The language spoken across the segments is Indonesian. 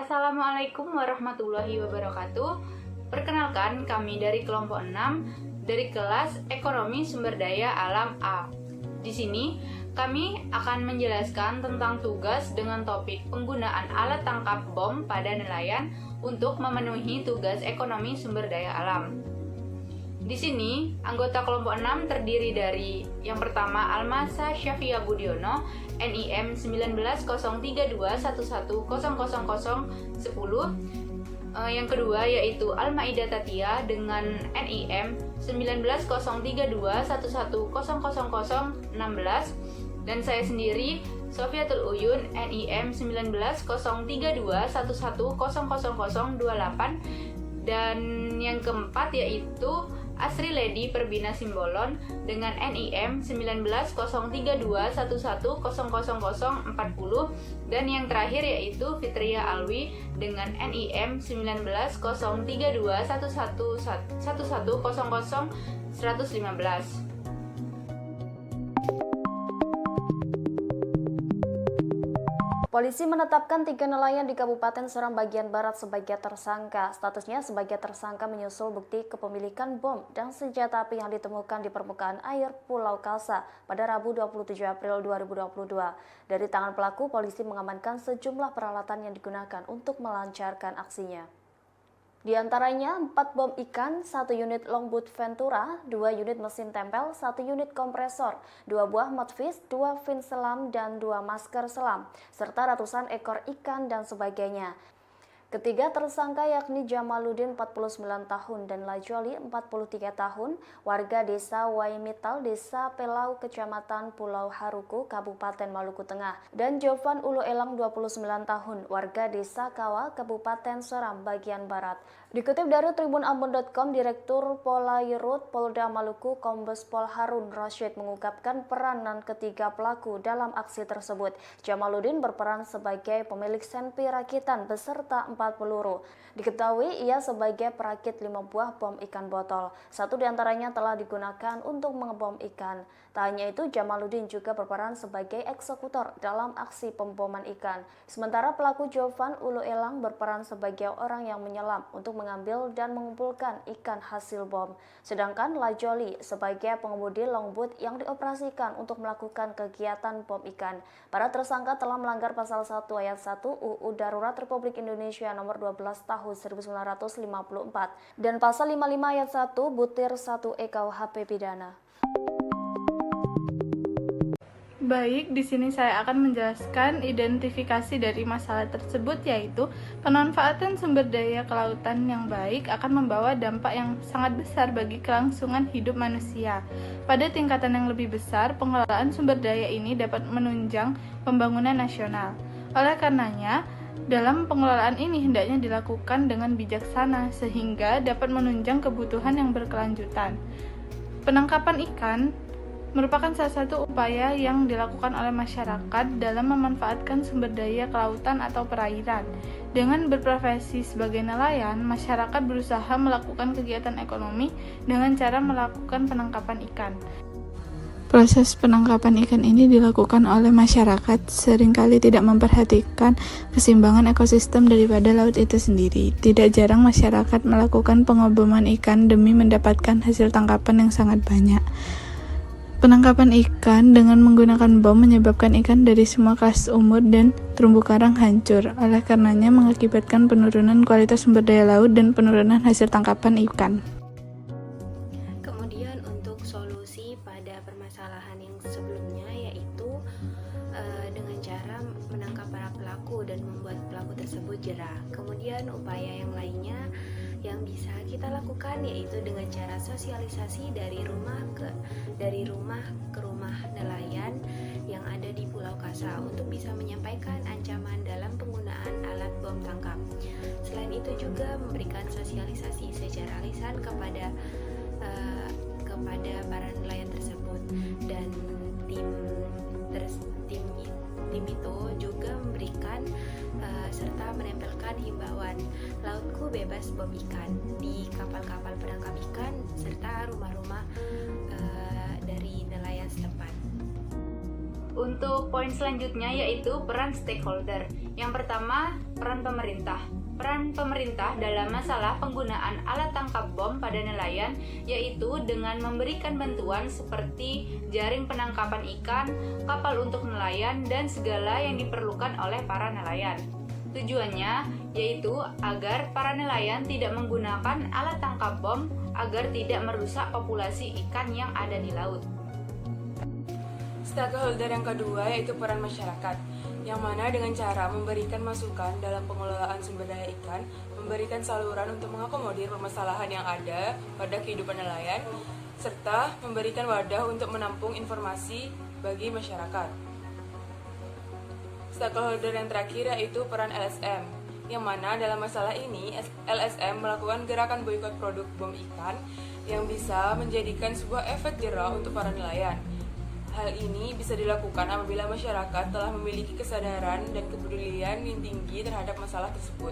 Assalamualaikum warahmatullahi wabarakatuh. Perkenalkan, kami dari kelompok 6 dari kelas Ekonomi Sumber Daya Alam A. Di sini kami akan menjelaskan tentang tugas dengan topik penggunaan alat tangkap bom pada nelayan untuk memenuhi tugas ekonomi sumber daya alam. Di sini, anggota kelompok 6 terdiri dari yang pertama Almasa Syafia Budiono, NIM 190321100010. Yang kedua yaitu Almaida Tatia dengan NIM 190321100016, dan saya sendiri Sofiatul Uyun NIM 190321100028, dan yang keempat yaitu Asri Ledi Perbina Simbolon dengan NIM 190211100040, dan yang terakhir yaitu Fitria Alwi dengan NIM 19032111100015. Polisi menetapkan 3 nelayan di Kabupaten Seram bagian Barat sebagai tersangka. Statusnya sebagai tersangka menyusul bukti kepemilikan bom dan senjata api yang ditemukan di permukaan air Pulau Kalsa pada Rabu 27 April 2022. Dari tangan pelaku, polisi mengamankan sejumlah peralatan yang digunakan untuk melancarkan aksinya. Di antaranya 4 bom ikan, 1 unit longboat Ventura, 2 unit mesin tempel, 1 unit kompresor, 2 buah mudfish, 2 fin selam, dan 2 masker selam, serta ratusan ekor ikan dan sebagainya. Ketiga tersangka yakni Jamaluddin 49 tahun dan Lajoli 43 tahun, warga desa Waimital, desa Pelau, kecamatan Pulau Haruku, Kabupaten Maluku Tengah, dan Jovan Ulu Elang 29 tahun, warga desa Kawa, Kabupaten Seram bagian Barat. Dikutip dari tribunambon.com, Direktur Polairut Polda Maluku Kombes Pol Harun Rashid mengungkapkan peranan ketiga pelaku dalam aksi tersebut. Jamaluddin berperan sebagai pemilik senpi rakitan beserta 4 peluru. Diketahui ia sebagai perakit 5 buah bom ikan botol. 1 diantaranya telah digunakan untuk mengebom ikan. Tak hanya itu, Jamaluddin juga berperan sebagai eksekutor dalam aksi pemboman ikan. Sementara pelaku Jovan Ulu Elang berperan sebagai orang yang menyelam untuk mengambil dan mengumpulkan ikan hasil bom. Sedangkan Lajoli sebagai pengemudi longboat yang dioperasikan untuk melakukan kegiatan bom ikan. Para tersangka telah melanggar pasal 1 ayat 1 UU Darurat Republik Indonesia nomor 12 tahun 1954 dan pasal 55 ayat 1 butir 1 EKUHP pidana. Baik, di sini saya akan menjelaskan identifikasi dari masalah tersebut, yaitu pemanfaatan sumber daya kelautan yang baik akan membawa dampak yang sangat besar bagi kelangsungan hidup manusia. Pada tingkatan yang lebih besar, pengelolaan sumber daya ini dapat menunjang pembangunan nasional. Oleh karenanya, dalam pengelolaan ini hendaknya dilakukan dengan bijaksana sehingga dapat menunjang kebutuhan yang berkelanjutan. Penangkapan ikan merupakan salah satu upaya yang dilakukan oleh masyarakat dalam memanfaatkan sumber daya kelautan atau perairan. Dengan berprofesi sebagai nelayan, masyarakat berusaha melakukan kegiatan ekonomi dengan cara melakukan penangkapan ikan. Proses penangkapan ikan ini dilakukan oleh masyarakat seringkali tidak memperhatikan keseimbangan ekosistem daripada laut itu sendiri. Tidak jarang masyarakat melakukan pengeboman ikan demi mendapatkan hasil tangkapan yang sangat banyak. Penangkapan ikan dengan menggunakan bom menyebabkan ikan dari semua kelas umur dan terumbu karang hancur. Oleh karenanya mengakibatkan penurunan kualitas sumber daya laut dan penurunan hasil tangkapan ikan. Kemudian untuk solusi pada permasalahan yang sebelumnya yaitu dengan cara menangkap para pelaku dan membuat pelaku tersebut jera. Kemudian upaya yang lainnya yang bisa kita lakukan yaitu dengan cara sosialisasi dari rumah ke rumah nelayan yang ada di Pulau Kalsa untuk bisa menyampaikan ancaman dalam penggunaan alat bom tangkap. Selain itu juga memberikan sosialisasi secara lisan kepada para nelayan tersebut, dan tim itu juga memberikan serta menempelkan himbauan lautku bebas bom ikan di kapal-kapal penangkap ikan serta rumah-rumah dari nelayan setempat. Untuk poin selanjutnya yaitu peran stakeholder. Yang pertama, peran pemerintah. Peran pemerintah dalam masalah penggunaan alat tangkap bom pada nelayan yaitu dengan memberikan bantuan seperti jaring penangkapan ikan, kapal untuk nelayan, dan segala yang diperlukan oleh para nelayan. Tujuannya yaitu agar para nelayan tidak menggunakan alat tangkap bom agar tidak merusak populasi ikan yang ada di laut. Stakeholder yang kedua yaitu peran masyarakat, yang mana dengan cara memberikan masukan dalam pengelolaan sumber daya ikan, memberikan saluran untuk mengakomodir permasalahan yang ada pada kehidupan nelayan, serta memberikan wadah untuk menampung informasi bagi masyarakat. Stakeholder yang terakhir yaitu peran LSM, yang mana dalam masalah ini LSM melakukan gerakan boikot produk bom ikan yang bisa menjadikan sebuah efek jera untuk para nelayan. Hal ini bisa dilakukan apabila masyarakat telah memiliki kesadaran dan kepedulian yang tinggi terhadap masalah tersebut.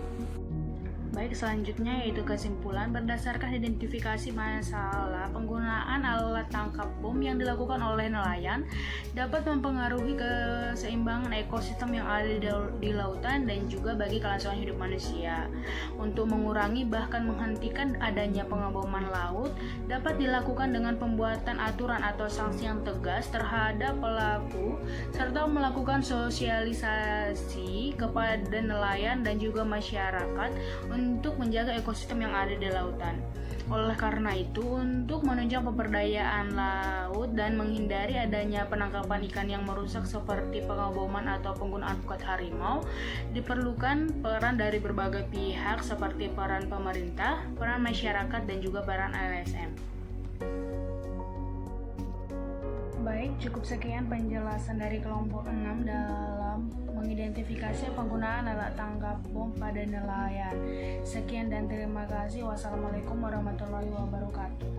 Baik, selanjutnya yaitu kesimpulan. Berdasarkan identifikasi masalah, penggunaan alat tangkap bom yang dilakukan oleh nelayan dapat mempengaruhi keseimbangan ekosistem yang ada di lautan dan juga bagi kelangsungan hidup manusia. Untuk mengurangi bahkan menghentikan adanya pengeboman laut dapat dilakukan dengan pembuatan aturan atau sanksi yang tegas terhadap pelaku serta melakukan sosialisasi kepada nelayan dan juga masyarakat untuk menjaga ekosistem yang ada di lautan. Oleh karena itu, untuk menunjang pemberdayaan laut dan menghindari adanya penangkapan ikan yang merusak seperti pengeboman atau penggunaan pukat harimau, diperlukan peran dari berbagai pihak seperti peran pemerintah, peran masyarakat, dan juga peran LSM. Baik, cukup sekian penjelasan dari kelompok 6 dalam mengidentifikasi penggunaan alat tangkap bom pada nelayan. Sekian dan terima kasih. Wassalamualaikum warahmatullahi wabarakatuh.